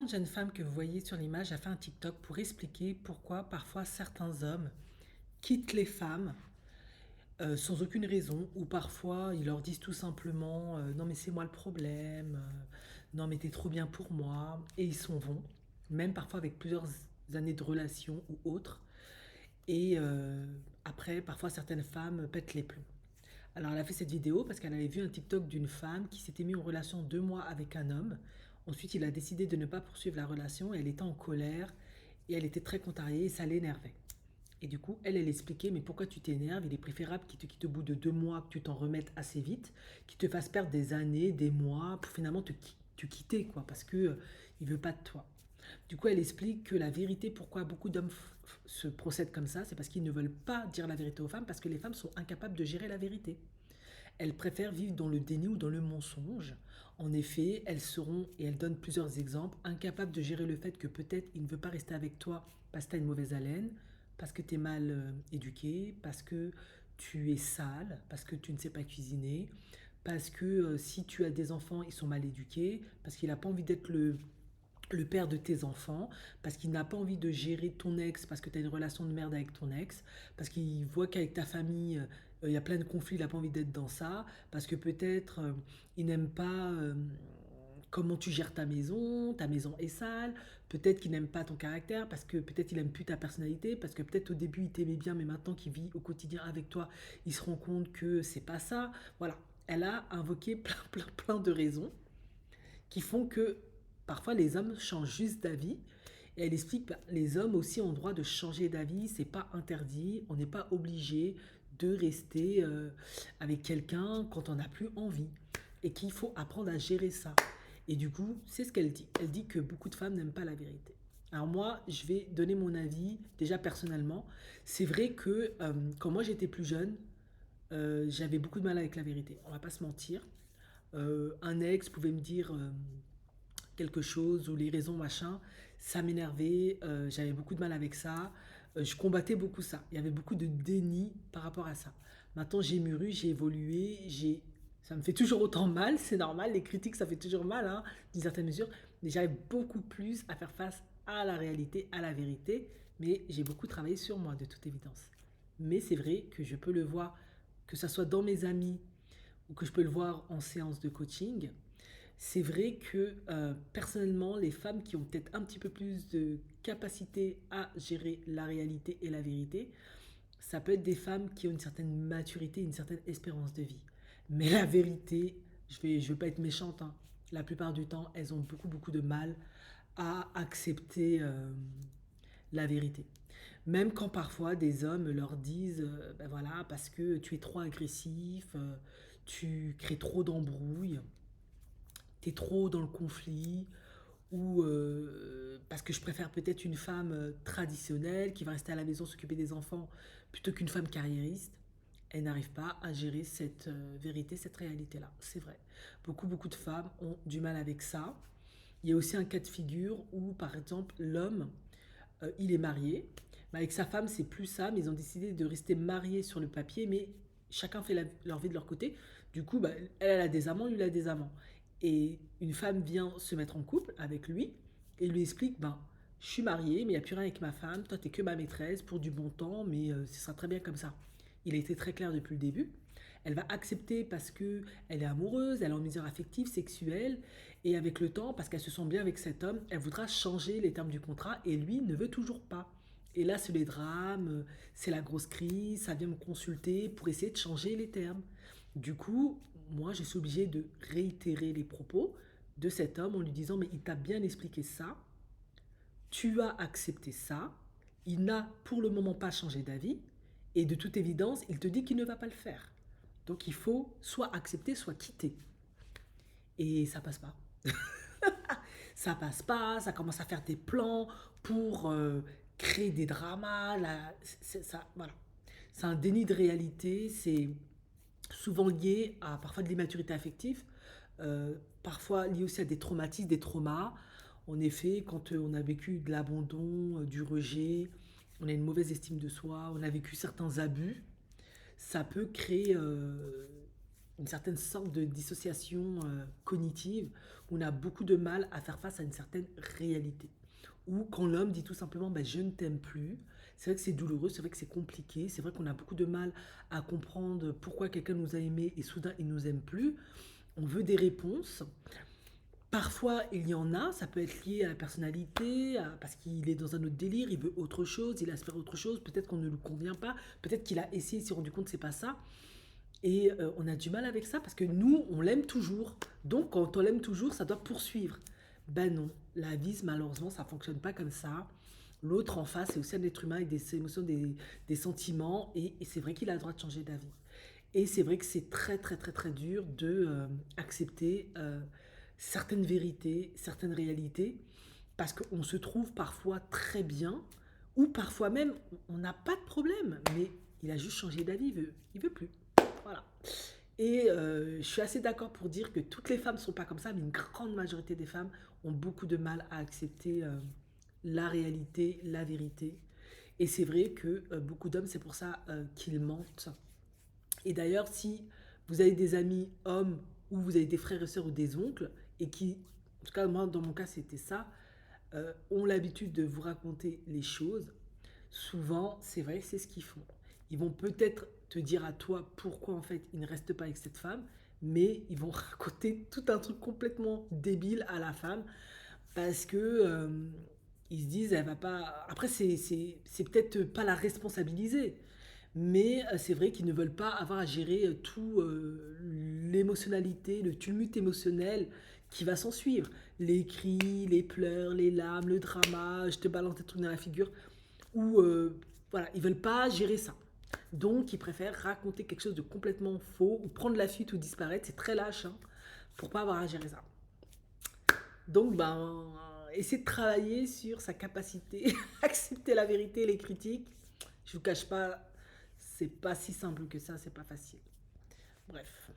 Une jeune femme que vous voyez sur l'image a fait un TikTok pour expliquer pourquoi parfois certains hommes quittent les femmes sans aucune raison, ou parfois ils leur disent tout simplement non mais c'est moi le problème, non mais t'es trop bien pour moi, et ils s'en vont, même parfois avec plusieurs années de relation ou autres, et après parfois certaines femmes pètent les plombs. Alors elle a fait cette vidéo parce qu'elle avait vu un TikTok d'une femme qui s'était mise en relation 2 mois avec un homme. Ensuite, il a décidé de ne pas poursuivre la relation. Elle était en colère et elle était très contrariée et ça l'énervait. Et du coup, elle expliquait, mais pourquoi tu t'énerves? Il est préférable qu'il te quitte au bout de 2 mois, que tu t'en remettes assez vite, qu'il te fasse perdre des années, des mois, pour finalement te quitter, quoi, parce que il veut pas de toi. Du coup, elle explique que la vérité, pourquoi beaucoup d'hommes se procèdent comme ça, c'est parce qu'ils ne veulent pas dire la vérité aux femmes, parce que les femmes sont incapables de gérer la vérité. Elles préfèrent vivre dans le déni ou dans le mensonge. En effet, elles seront, et elle donne plusieurs exemples, incapables de gérer le fait que peut-être il ne veut pas rester avec toi parce que tu as une mauvaise haleine, parce que tu es mal éduqué, parce que tu es sale, parce que tu ne sais pas cuisiner, parce que si tu as des enfants, ils sont mal éduqués, parce qu'il n'a pas envie d'être le père de tes enfants, parce qu'il n'a pas envie de gérer ton ex, parce que tu as une relation de merde avec ton ex, parce qu'il voit qu'avec ta famille, il y a plein de conflits, il n'a pas envie d'être dans ça, parce que peut-être il n'aime pas comment tu gères ta maison est sale, peut-être qu'il n'aime pas ton caractère, parce que peut-être il n'aime plus ta personnalité, parce que peut-être au début il t'aimait bien, mais maintenant qu'il vit au quotidien avec toi, il se rend compte que c'est pas ça. Voilà, elle a invoqué plein de raisons qui font que parfois les hommes changent juste d'avis. Et elle explique que les hommes aussi ont le droit de changer d'avis, c'est pas interdit, on n'est pas obligé de rester avec quelqu'un quand on n'a plus envie. Et qu'il faut apprendre à gérer ça. Et du coup, c'est ce qu'elle dit. Elle dit que beaucoup de femmes n'aiment pas la vérité. Alors moi, je vais donner mon avis, déjà personnellement. C'est vrai que quand moi j'étais plus jeune, j'avais beaucoup de mal avec la vérité. On va pas se mentir. Un ex pouvait me dire quelque chose ou les raisons machin, ça m'énervait, j'avais beaucoup de mal avec ça, je combattais beaucoup ça. Il y avait beaucoup de déni par rapport à ça. Maintenant j'ai mûri, j'ai évolué, ça me fait toujours autant mal, c'est normal, les critiques ça fait toujours mal, hein, d'une certaine mesure, mais j'arrive beaucoup plus à faire face à la réalité, à la vérité, mais j'ai beaucoup travaillé sur moi de toute évidence. Mais c'est vrai que je peux le voir, que ça soit dans mes amis ou que je peux le voir en séance de coaching, c'est vrai que personnellement, les femmes qui ont peut-être un petit peu plus de capacité à gérer la réalité et la vérité, ça peut être des femmes qui ont une certaine maturité, une certaine espérance de vie. Mais la vérité, je vais pas être méchante, hein. La plupart du temps, elles ont beaucoup de mal à accepter la vérité. Même quand parfois des hommes leur disent, ben voilà, parce que tu es trop agressif, tu crées trop d'embrouilles, t'es trop dans le conflit, ou parce que je préfère peut-être une femme traditionnelle qui va rester à la maison s'occuper des enfants plutôt qu'une femme carriériste. Elle n'arrive pas à gérer cette vérité, cette réalité-là. C'est vrai. Beaucoup de femmes ont du mal avec ça. Il y a aussi un cas de figure où, par exemple, l'homme, il est marié. Mais avec sa femme, c'est plus ça, mais ils ont décidé de rester mariés sur le papier, mais chacun fait leur vie de leur côté. Du coup, bah, elle a des amants, lui il a des amants. Et une femme vient se mettre en couple avec lui et lui explique, ben, je suis mariée, mais il n'y a plus rien avec ma femme, toi t'es que ma maîtresse pour du bon temps, mais ce sera très bien comme ça. Il a été très clair depuis le début. Elle va accepter parce que elle est amoureuse, elle est en misère affective, sexuelle, et avec le temps, parce qu'elle se sent bien avec cet homme, elle voudra changer les termes du contrat et lui ne veut toujours pas. Et là, c'est les drames, c'est la grosse crise, ça vient me consulter pour essayer de changer les termes. Du coup, moi, je suis obligée de réitérer les propos de cet homme en lui disant, mais il t'a bien expliqué ça, tu as accepté ça, il n'a pour le moment pas changé d'avis, et de toute évidence, il te dit qu'il ne va pas le faire. Donc il faut soit accepter, soit quitter. Et ça passe pas. Ça passe pas, ça commence à faire des plans pour créer des dramas. Là, ça, voilà. C'est un déni de réalité, c'est souvent lié à parfois de l'immaturité affective, parfois lié aussi à des traumatismes, des traumas. En effet, quand on a vécu de l'abandon, du rejet, on a une mauvaise estime de soi, on a vécu certains abus, ça peut créer une certaine sorte de dissociation cognitive, où on a beaucoup de mal à faire face à une certaine réalité. Ou quand l'homme dit tout simplement bah, je ne t'aime plus, c'est vrai que c'est douloureux, c'est vrai que c'est compliqué, c'est vrai qu'on a beaucoup de mal à comprendre pourquoi quelqu'un nous a aimés et soudain il nous aime plus. On veut des réponses. Parfois, il y en a, ça peut être lié à la personnalité, parce qu'il est dans un autre délire, il veut autre chose, il aspire autre chose, peut-être qu'on ne lui convient pas, peut-être qu'il a essayé, il s'est rendu compte que c'est pas ça. Et on a du mal avec ça parce que nous, on l'aime toujours. Donc, quand on l'aime toujours, ça doit poursuivre. Ben non, la vie, malheureusement, ça fonctionne pas comme ça. L'autre en face, c'est aussi un être humain avec des émotions, des sentiments, et c'est vrai qu'il a le droit de changer d'avis. Et c'est vrai que c'est très très très très dur de accepter certaines vérités, certaines réalités, parce qu'on se trouve parfois très bien, ou parfois même on n'a pas de problème, mais il a juste changé d'avis, il veut plus. Voilà. Et je suis assez d'accord pour dire que toutes les femmes ne sont pas comme ça, mais une grande majorité des femmes ont beaucoup de mal à accepter la réalité, la vérité. Et c'est vrai que beaucoup d'hommes, c'est pour ça qu'ils mentent. Et d'ailleurs, si vous avez des amis hommes ou vous avez des frères et sœurs ou des oncles, et qui, en tout cas moi dans mon cas c'était ça, ont l'habitude de vous raconter les choses, souvent c'est vrai, c'est ce qu'ils font. Ils vont peut-être te dire à toi pourquoi en fait ils ne restent pas avec cette femme, mais ils vont raconter tout un truc complètement débile à la femme parce que ils se disent elle va pas. Après c'est peut-être pas la responsabiliser, mais c'est vrai qu'ils ne veulent pas avoir à gérer tout l'émotionnalité, le tumulte émotionnel qui va s'en suivre. Les cris, les pleurs, les larmes, le drama, je te balance des trucs dans la figure. Ou voilà, ils veulent pas gérer ça. Donc ils préfèrent raconter quelque chose de complètement faux ou prendre la fuite ou disparaître. C'est très lâche hein, pour pas avoir à gérer ça. Donc ben, essayer de travailler sur sa capacité à accepter la vérité et les critiques. Je vous cache pas, c'est pas si simple que ça, c'est pas facile. Bref.